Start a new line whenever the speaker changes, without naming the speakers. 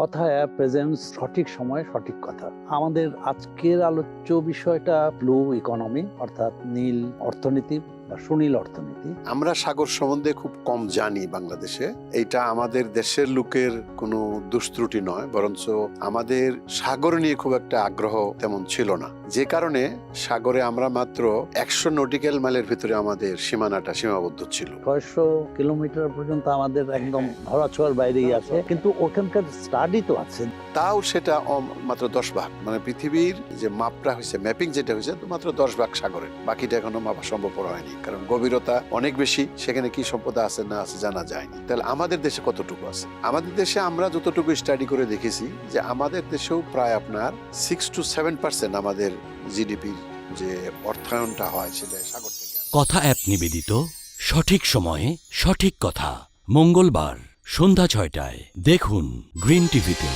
কথায় প্রেজেন্স সঠিক সময়ে সঠিক কথা। আমাদের আজকের আলোচ্য বিষয়টা ব্লু ইকোনমি, অর্থাৎ নীল অর্থনীতি বা সুনীল অর্থনীতি।
আমরা সাগর সম্বন্ধে খুব কম জানি বাংলাদেশে। এটা আমাদের দেশের লোকের কোনো দুষ্ত্রুটি নয়, বরঞ্চ আমাদের সাগর নিয়ে খুব একটা আগ্রহ তেমন ছিল না, যে কারণে সাগরে আমরা মাত্র 100 নটিক্যাল মাইলের ভিতরে আমাদের সীমানাটা সীমাবদ্ধ ছিল।
600 কিলোমিটার পর্যন্ত আমাদের একদম ধরাছোঁয়ার বাইরেই আছে, কিন্তু ওখানকার স্টাডি তো আছে।
তাও সেটা মাত্র 10 ভাগ, মানে পৃথিবীর যে মাপটা হয়েছে, ম্যাপিং যেটা হয়েছে, মাত্র 10 ভাগ সাগরের, বাকিটা এখনো মাপা সম্ভব হয়নি, কারণ গভীরতা অনেক বেশি, সেখানে কি সম্পদ আছে না আছে জানা যায়নি। তাহলে আমাদের দেশে কতটুকু আছে? আমাদের দেশে আমরা যতটুকু স্টাডি করে দেখেছি যে আমাদের দেশেও প্রায় আপনার 6 to 7% আমাদের জিডিপির যে অর্থায়নটা হয় সেটা সাগর থেকে।
কথা অ্যাপ নিবেদিত সঠিক সময়ে সঠিক কথা, মঙ্গলবার সন্ধ্যা 6টায় দেখুন গ্রিন টিভিতে।